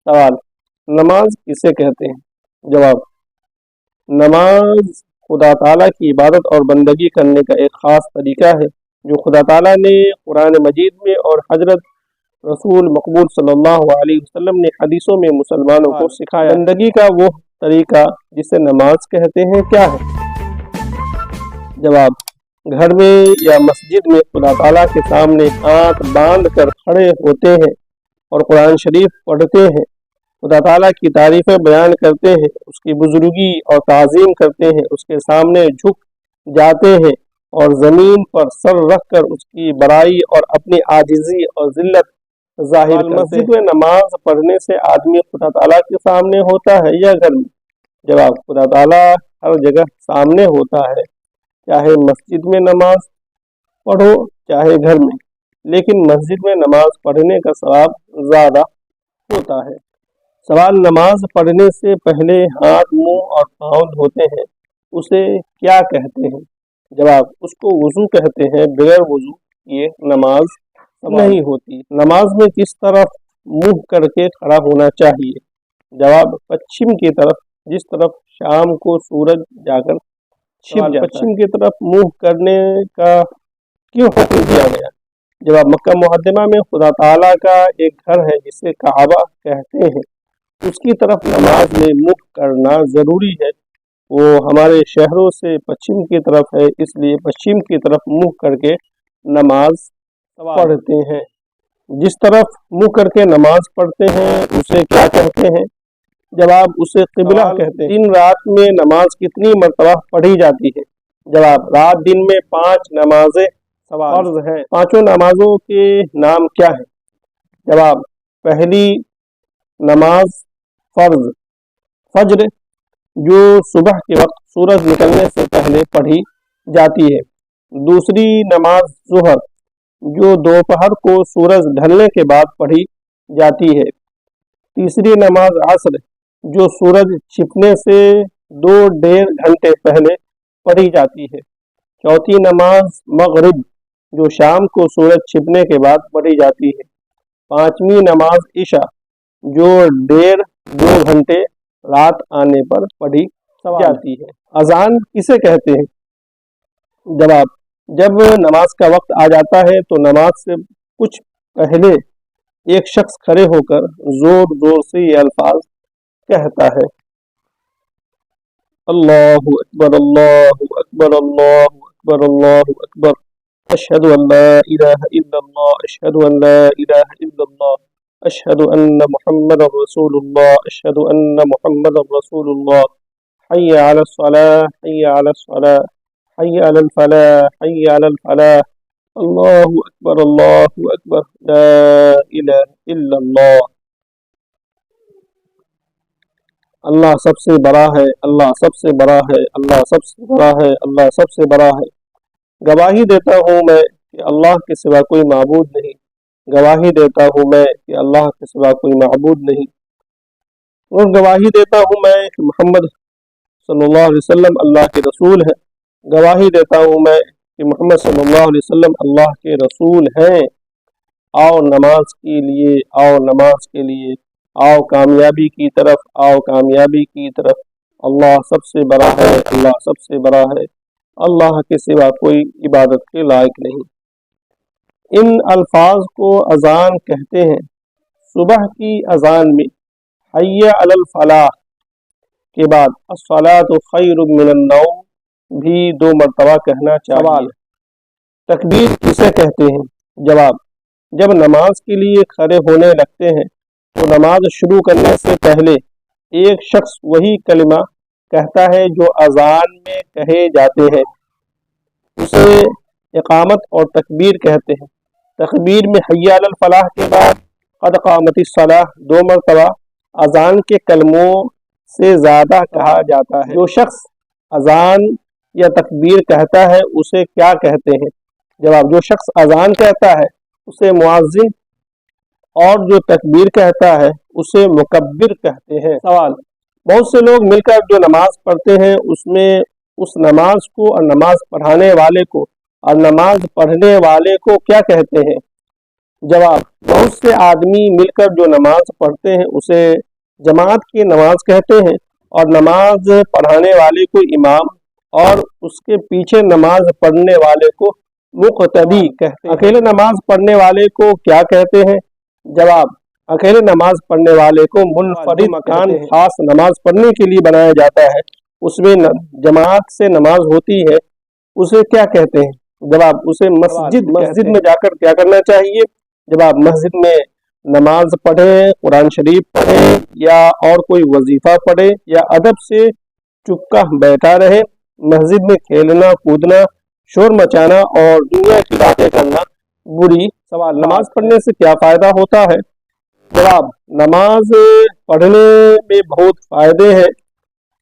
सवाल, नमाज किसे कहते हैं? जवाब, नमाज खुदा ताला की इबादत और बंदगी करने का एक ख़ास तरीका है जो खुदा ताला ने कुरान मजीद में और हजरत रसूल मकबूल सल्लल्लाहु अलैहि वसल्लम ने हदीसों में मुसलमानों को सिखाया। बंदगी का वो तरीका जिसे नमाज कहते हैं क्या है? जवाब, घर में या मस्जिद में खुदा ताला के सामने हाथ बांध कर खड़े होते हैं और कुरान शरीफ पढ़ते हैं, खुदा ताला की तारीफ़ें बयान करते हैं, उसकी बुजुर्गी और ताज़ीम करते हैं, उसके सामने झुक जाते हैं और ज़मीन पर सर रख कर उसकी बड़ाई और अपनी आजिज़ी और ज़िल्लत ज़ाहिर करते हैं। मस्जिद में नमाज पढ़ने से आदमी खुदा ताला के सामने होता है या घर में? जवाब, खुदा ताला हर जगह सामने होता है, चाहे मस्जिद में नमाज पढ़ो चाहे घर में, लेकिन मस्जिद में नमाज पढ़ने का सवाब ज़्यादा होता है। सवाल, नमाज पढ़ने से पहले हाथ, मुंह और पाँव धोते हैं, उसे क्या कहते हैं? जवाब, उसको वज़ू कहते हैं। बगैर वज़ू किए नमाज नहीं होती। नमाज में किस तरफ मुंह करके खड़ा होना चाहिए? जवाब, पश्चिम की तरफ, जिस तरफ शाम को सूरज जाकर छिप जाता है। पश्चिम की तरफ मुंह करने का क्यों हुक्म दिया गया? जवाब, मक्का मुकद्दमा में खुदा ताला का एक घर है जिसे काबा कहते हैं, उसकी तरफ नमाज में मुख करना ज़रूरी है। वो हमारे शहरों से पश्चिम की तरफ है, इसलिए पश्चिम की तरफ मुँह करके नमाज पढ़ते हैं। जिस तरफ मुँह करके नमाज पढ़ते हैं उसे क्या कहते हैं? जवाब, उसे क़िबला कहते हैं। दिन रात में नमाज कितनी मरतबा पढ़ी जाती है? जवाब, रात दिन में 5 नमाजें फ़र्ज़ हैं। पाँचों नमाजों के नाम क्या है? जवाब, पहली नमाज फ़र्ज़ फज्र, जो सुबह के वक्त सूरज निकलने से पहले पढ़ी जाती है। दूसरी नमाज ज़ुहर, जो दोपहर को सूरज ढलने के बाद पढ़ी जाती है। तीसरी नमाज असर, जो सूरज छिपने से 2 घंटे पहले पढ़ी जाती है। चौथी नमाज मगरिब, जो शाम को सूरज छिपने के बाद पढ़ी जाती है। पाँचवीं नमाज इशा, जो 1.5-2 घंटे रात आने पर पढ़ी जाती है। अजान किसे कहते हैं? जवाब, जब नमाज का वक्त आ जाता है तो नमाज से कुछ पहले एक शख्स खड़े होकर जोर जोर से ये अल्फाज कहता है, अल्लाहु अकबर अल्लाहु अकबर अल्लाहु अकबर अल्लाहु अकबर, अशहदु अल्ला इलाहा इल्लल्लाह अशहदु अल्ला इलाहा इल्लल्लाह अशहदु अन्न मुहम्मदर रसूलुल्लाह अशहदु अन्न मुहम्मदर रसूलुल्लाह, हय्य अलस सलाह हय्य अलस सलाह हय्य अलल फलाह हय्य अलल फलाह, अल्लाहु अकबर ला इलाहा इल्लल्लाह। अल्लाह सबसे बड़ा है, अल्लाह सबसे बड़ा है, अल्लाह सबसे बड़ा है, अल्लाह सबसे बड़ा है। गवाही देता हूँ मैं कि अल्लाह के सिवा कोई माबूद नहीं। गवाही देता हूँ मैं कि अल्लाह के सिवा कोई माबूद नहीं। और गवाही देता हूँ मैं कि मोहम्मद सल्लल्लाहु अलैहि वसल्लम अल्लाह के रसूल हैं। गवाही देता हूँ मैं कि मोहम्मद सल्लल्लाहु अलैहि वसल्लम अल्लाह के रसूल हैं। आओ नमाज के लिए, आओ नमाज के लिए, आओ कामयाबी की तरफ, आओ कामयाबी की तरफ। अल्लाह सबसे बड़ा है, अल्लाह सबसे बड़ा है, अल्लाह के सिवा कोई इबादत के लायक नहीं। इन अल्फाज को अजान कहते हैं। सुबह की अजान में हय्य अलल फलाह के बाद अस्सलातु खैरुम मिनन नौम भी 2 मरतबा कहना चाहिए। तकबीर किसे कहते हैं? जवाब, जब नमाज के लिए खड़े होने लगते हैं तो नमाज शुरू करने से पहले एक शख्स वही कलिमा कहता है जो अजान में कहे जाते हैं, उसे इकामत और तकबीर कहते हैं। तकबीर में हय्या अलल फलाह के बाद क़द क़ामतिस सलाह 2 मरतबा अजान के कलमों से ज़्यादा कहा जाता है। जो शख्स अजान या तकबीर कहता है उसे क्या कहते हैं? जवाब, जो शख्स अजान कहता है उसे मुअज्जिन और जो तकबीर कहता है उसे मुकब्बिर कहते हैं। सवाल, बहुत से लोग मिलकर जो नमाज पढ़ते हैं उसमें उस नमाज को और नमाज पढ़ाने वाले को और नमाज पढ़ने वाले को क्या कहते हैं? جواب: بہت سے آدمی مل کر جو نماز پڑھتے ہیں اسے جماعت کی نماز کہتے ہیں، اور نماز پڑھانے والے کو امام اور اس کے پیچھے نماز پڑھنے والے کو مقتدی کہتے ہیں۔ اکیلے نماز پڑھنے والے کو کیا کہتے ہیں؟ جواب: اکیلے نماز پڑھنے والے کو منفرد مکان خاص نماز پڑھنے کے لیے بنایا جاتا ہے، اس میں جماعت سے نماز ہوتی ہے، اسے کیا کہتے ہیں؟ جواب: اسے مسجد میں جا کر کیا کرنا چاہیے؟ جواب: مسجد میں نماز پڑھیں، قرآن شریف پڑھیں، یا اور کوئی وظیفہ پڑھیں، یا ادب سے چپکا بیٹھا رہے۔ مسجد میں کھیلنا کودنا، شور مچانا اور دنیا کی باتیں کرنا بری۔ سوال: نماز پڑھنے سے کیا فائدہ ہوتا ہے؟ جواب: نماز پڑھنے میں بہت فائدے ہیں،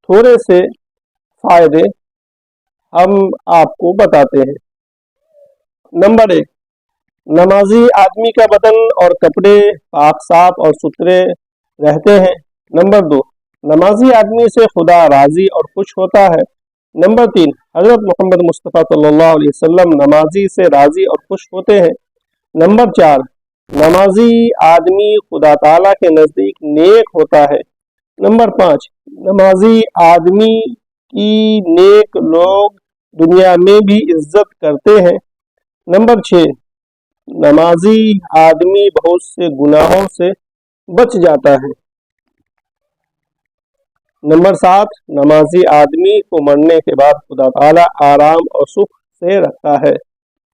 تھوڑے سے فائدے ہم آپ کو بتاتے ہیں۔ نمبر 1، نمازی آدمی کا بدن اور کپڑے پاک صاف اور ستھرے رہتے ہیں۔ نمبر 2، نمازی آدمی سے خدا راضی اور خوش ہوتا ہے۔ نمبر 3، حضرت محمد مصطفیٰ صلی اللہ علیہ وسلم نمازی سے راضی اور خوش ہوتے ہیں۔ نمبر 4، نمازی آدمی خدا تعالیٰ کے نزدیک نیک ہوتا ہے۔ نمبر 5، نمازی آدمی کی نیک لوگ دنیا میں بھی عزت کرتے ہیں۔ نمبر 6، نمازی آدمی بہت سے گناہوں سے بچ جاتا ہے۔ نمبر 7، نمازی آدمی کو مرنے کے بعد خدا تعالیٰ آرام اور سکھ سے رکھتا ہے۔